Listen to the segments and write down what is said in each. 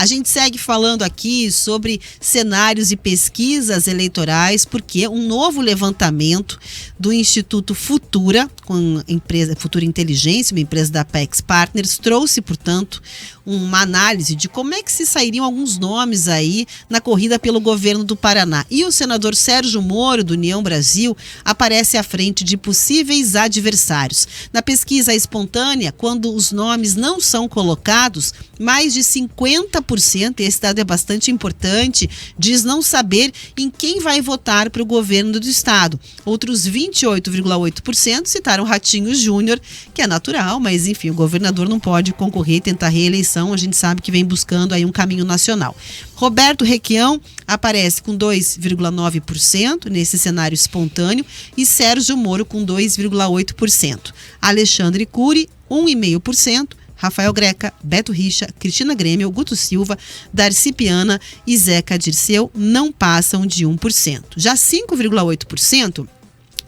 A gente segue falando aqui sobre cenários e pesquisas eleitorais, porque um novo levantamento do Instituto Futura, com a empresa Futura Inteligência, uma empresa da Apex Partners, trouxe, portanto, uma análise de como é que se sairiam alguns nomes aí na corrida pelo governo do Paraná. E o senador Sérgio Moro, do União Brasil, aparece à frente de possíveis adversários. Na pesquisa espontânea, quando os nomes não são colocados, mais de 50%, esse dado é bastante importante, diz não saber em quem vai votar para o governo do estado. Outros 28,8% citaram Ratinho Júnior, que é natural, mas enfim, o governador não pode concorrer e tentar reeleição, a gente sabe que vem buscando aí um caminho nacional. Roberto Requião aparece com 2,9% nesse cenário espontâneo e Sérgio Moro com 2,8%. Alexandre Cury, 1,5%. Rafael Greca, Beto Richa, Cristina Grêmio, Guto Silva, Darcy Piana e Zeca Dirceu não passam de 1%. Já 5,8%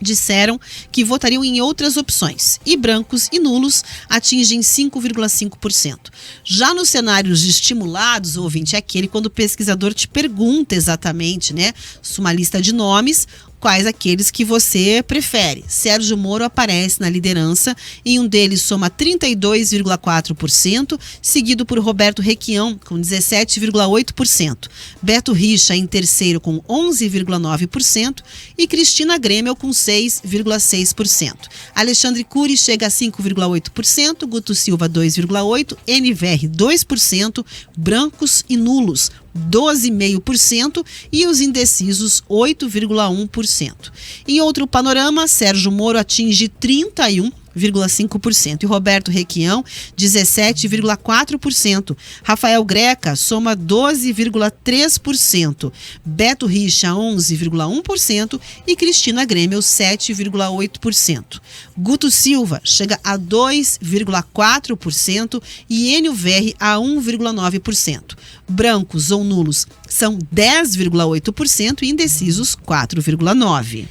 disseram que votariam em outras opções e brancos e nulos atingem 5,5%. Já nos cenários de estimulados, o ouvinte é aquele quando o pesquisador te pergunta exatamente, né, uma lista de nomes, quais aqueles que você prefere. Sérgio Moro aparece na liderança, em um deles soma 32,4%, seguido por Roberto Requião, com 17,8%. Beto Richa em terceiro, com 11,9%, e Cristina Grêmio, com 6,6%. Alexandre Cury chega a 5,8%, Guto Silva 2,8%, NVR 2%, brancos e nulos 12,5% e os indecisos 8,1%. Em outro panorama, Sérgio Moro atinge 31,5% e Roberto Requião 17,4%. Rafael Greca soma 12,3%. Beto Richa 11,1% e Cristina Grêmio 7,8%. Guto Silva chega a 2,4% e Enio Verri a 1,9%. Brancos ou nulos são 10,8% e indecisos 4,9%.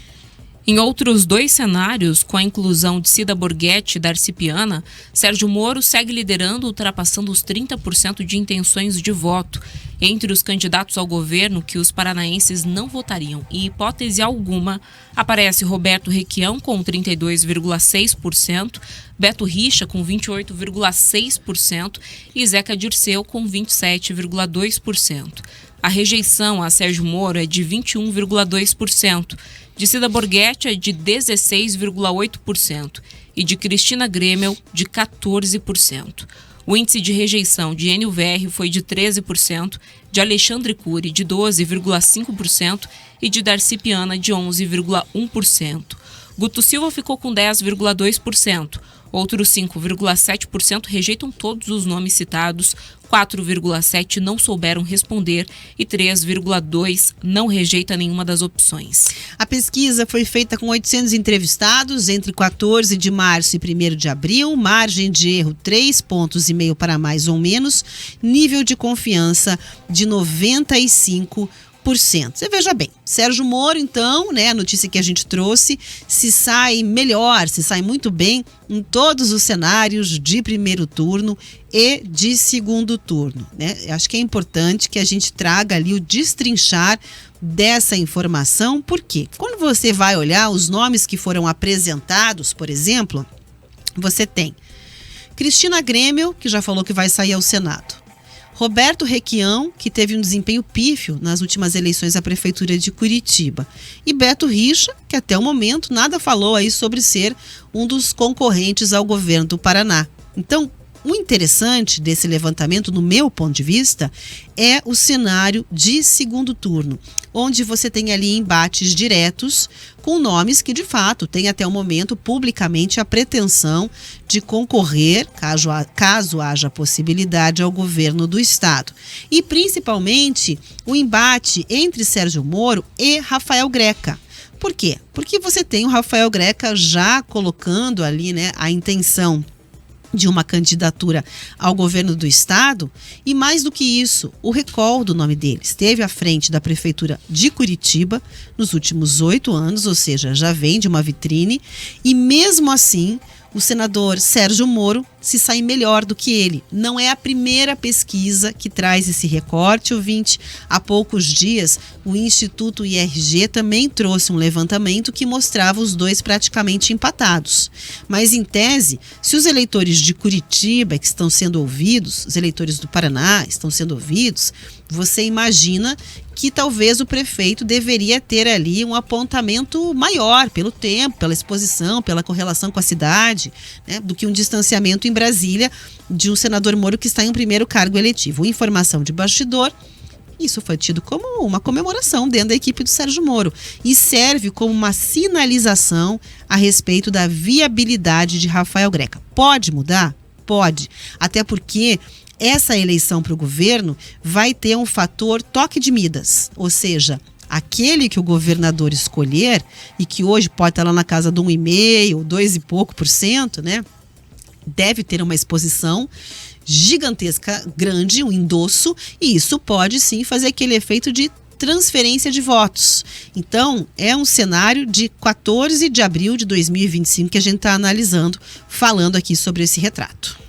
Em outros dois cenários, com a inclusão de Cida Borghetti e Darcy Piana, Sérgio Moro segue liderando, ultrapassando os 30% de intenções de voto. Entre os candidatos ao governo que os paranaenses não votariam, em hipótese alguma, aparece Roberto Requião com 32,6%, Beto Richa com 28,6% e Zeca Dirceu com 27,2%. A rejeição a Sérgio Moro é de 21,2%, de Cida Borghetti é de 16,8% e de Cristina Grêmio de 14%. O índice de rejeição de Enio Verri foi de 13%, de Alexandre Cury de 12,5% e de Darcy Piana de 11,1%. Guto Silva ficou com 10,2%. Outros 5,7% rejeitam todos os nomes citados, 4,7% não souberam responder e 3,2% não rejeita nenhuma das opções. A pesquisa foi feita com 800 entrevistados entre 14 de março e 1º de abril, margem de erro 3,5 pontos para mais ou menos, nível de confiança de 95%. Você veja bem, Sérgio Moro, então, né, a notícia que a gente trouxe, se sai melhor, se sai muito bem em todos os cenários de primeiro turno e de segundo turno, né? Acho que é importante que a gente traga ali o destrinchar dessa informação, porque quando você vai olhar os nomes que foram apresentados, por exemplo, você tem Cristina Grêmio, que já falou que vai sair ao Senado. Roberto Requião, que teve um desempenho pífio nas últimas eleições à Prefeitura de Curitiba. E Beto Richa, que até o momento nada falou aí sobre ser um dos concorrentes ao governo do Paraná. Então, o interessante desse levantamento, no meu ponto de vista, é o cenário de segundo turno, onde você tem ali embates diretos com nomes que, de fato, têm até o momento publicamente a pretensão de concorrer, caso haja possibilidade, ao governo do estado. E, principalmente, o embate entre Sérgio Moro e Rafael Greca. Por quê? Porque você tem o Rafael Greca já colocando ali, né, a intenção de uma candidatura ao governo do estado e, mais do que isso, o recall do nome dele esteve à frente da Prefeitura de Curitiba nos últimos 8 anos, ou seja, já vem de uma vitrine e, mesmo assim, o senador Sérgio Moro se sai melhor do que ele. Não é a primeira pesquisa que traz esse recorte, ouvinte. Há poucos dias, o Instituto IRG também trouxe um levantamento que mostrava os dois praticamente empatados. Mas, em tese, se os eleitores de Curitiba que estão sendo ouvidos, os eleitores do Paraná estão sendo ouvidos, você imagina que talvez o prefeito deveria ter ali um apontamento maior pelo tempo, pela exposição, pela correlação com a cidade, né, do que um distanciamento em Brasília de um senador Moro que está em um primeiro cargo eletivo. Informação de bastidor, isso foi tido como uma comemoração dentro da equipe do Sérgio Moro e serve como uma sinalização a respeito da viabilidade de Rafael Greca. Pode mudar? Pode. Até porque essa eleição para o governo vai ter um fator toque de Midas, ou seja, aquele que o governador escolher e que hoje pode estar lá na casa de 1,5%, 2 e pouco por cento, né? Deve ter uma exposição gigantesca, grande, um endosso, e isso pode sim fazer aquele efeito de transferência de votos. Então, é um cenário de 14 de abril de 2025 que a gente está analisando, falando aqui sobre esse retrato.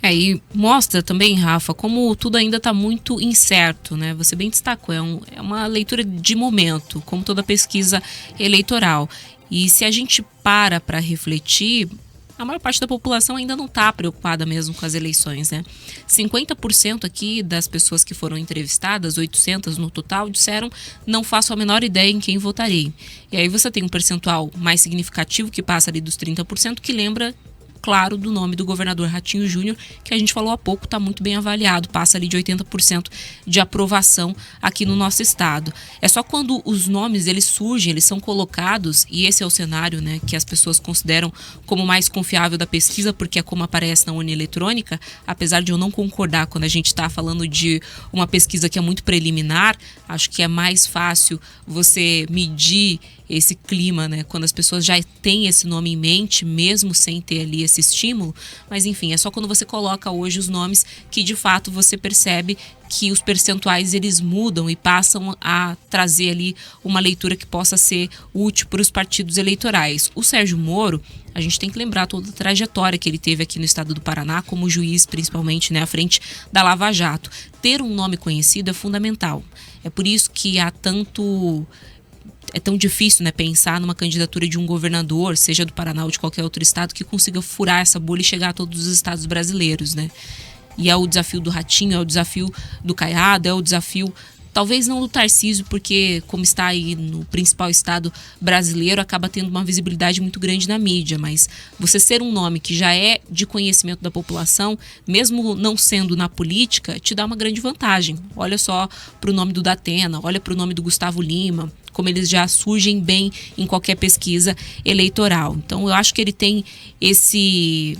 E mostra também, Rafa, como tudo ainda está muito incerto, né? Você bem destacou, é uma leitura de momento, como toda pesquisa eleitoral. E se a gente para refletir, a maior parte da população ainda não está preocupada mesmo com as eleições, né? 50% aqui das pessoas que foram entrevistadas, 800 no total, disseram não faço a menor ideia em quem votarei. E aí você tem um percentual mais significativo que passa ali dos 30%, que lembra, claro, do nome do governador Ratinho Júnior, que a gente falou há pouco, está muito bem avaliado, passa ali de 80% de aprovação aqui no nosso estado. É só quando os nomes eles surgem, eles são colocados, e esse é o cenário, né, que as pessoas consideram como mais confiável da pesquisa, porque é como aparece na urna eletrônica, apesar de eu não concordar quando a gente está falando de uma pesquisa que é muito preliminar, acho que é mais fácil você medir esse clima, né, quando as pessoas já têm esse nome em mente, mesmo sem ter ali esse estímulo, mas enfim, é só quando você coloca hoje os nomes que de fato você percebe que os percentuais eles mudam e passam a trazer ali uma leitura que possa ser útil para os partidos eleitorais. O Sérgio Moro, a gente tem que lembrar toda a trajetória que ele teve aqui no estado do Paraná, como juiz principalmente, né, à frente da Lava Jato. Ter um nome conhecido é fundamental. É por isso que é tão difícil, né, pensar numa candidatura de um governador, seja do Paraná ou de qualquer outro estado, que consiga furar essa bolha e chegar a todos os estados brasileiros, né? E é o desafio do Ratinho, é o desafio do Caiado, é o desafio, talvez não do Tarcísio, porque como está aí no principal estado brasileiro, acaba tendo uma visibilidade muito grande na mídia, mas você ser um nome que já é de conhecimento da população, mesmo não sendo na política, te dá uma grande vantagem. Olha só para o nome do Datena, olha para o nome do Gustavo Lima, como eles já surgem bem em qualquer pesquisa eleitoral. Então, eu acho que ele tem esse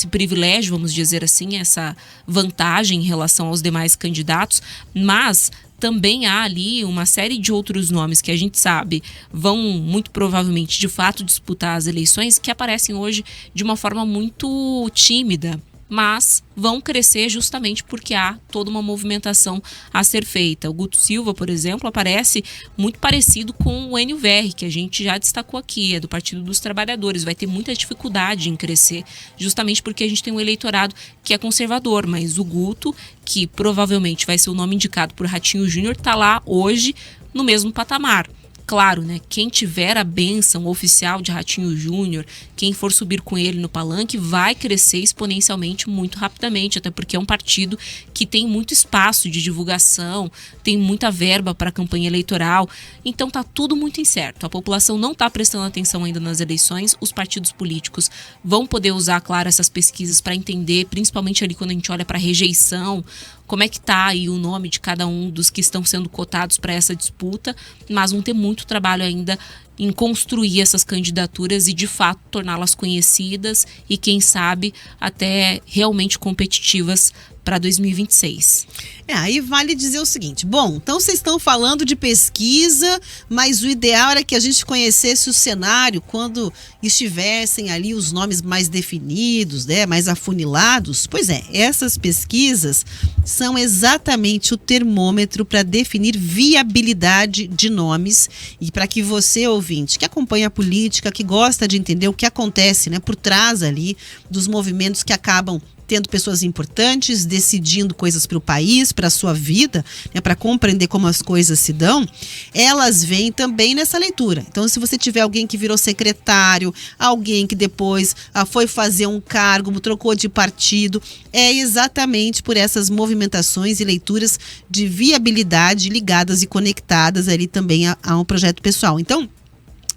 privilégio, vamos dizer assim, essa vantagem em relação aos demais candidatos, mas também há ali uma série de outros nomes que a gente sabe vão muito provavelmente de fato disputar as eleições, que aparecem hoje de uma forma muito tímida, mas vão crescer justamente porque há toda uma movimentação a ser feita. O Guto Silva, por exemplo, aparece muito parecido com o Enio Verri, que a gente já destacou aqui, é do Partido dos Trabalhadores. Vai ter muita dificuldade em crescer, justamente porque a gente tem um eleitorado que é conservador, mas o Guto, que provavelmente vai ser o nome indicado por Ratinho Júnior, está lá hoje no mesmo patamar. Claro, né? Quem tiver a bênção oficial de Ratinho Júnior, quem for subir com ele no palanque, vai crescer exponencialmente muito rapidamente, até porque é um partido que tem muito espaço de divulgação, tem muita verba para a campanha eleitoral, então tá tudo muito incerto. A população não está prestando atenção ainda nas eleições, os partidos políticos vão poder usar, claro, essas pesquisas para entender, principalmente ali quando a gente olha para a rejeição, como é que está aí o nome de cada um dos que estão sendo cotados para essa disputa, mas vão ter muito trabalho ainda em construir essas candidaturas e de fato torná-las conhecidas e quem sabe até realmente competitivas para 2026. Aí vale dizer o seguinte, bom, então vocês estão falando de pesquisa, mas o ideal era que a gente conhecesse o cenário quando estivessem ali os nomes mais definidos, né, mais afunilados. Pois é, essas pesquisas são exatamente o termômetro para definir viabilidade de nomes e para que você, ouvinte, que acompanha a política, que gosta de entender o que acontece, né, por trás ali dos movimentos que acabam tendo pessoas importantes, decidindo coisas para o país, para a sua vida, né, para compreender como as coisas se dão, elas vêm também nessa leitura. Então, se você tiver alguém que virou secretário, alguém que depois foi fazer um cargo, trocou de partido, é exatamente por essas movimentações e leituras de viabilidade ligadas e conectadas ali também a um projeto pessoal. Então,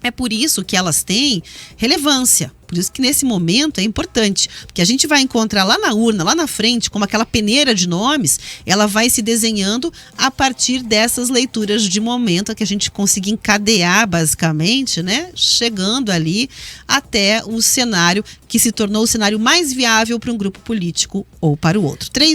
é por isso que elas têm relevância. Por isso que nesse momento é importante, porque a gente vai encontrar lá na urna, lá na frente, como aquela peneira de nomes, ela vai se desenhando a partir dessas leituras de momento, que a gente consiga encadear basicamente, né, chegando ali até o cenário que se tornou o cenário mais viável para um grupo político ou para o outro.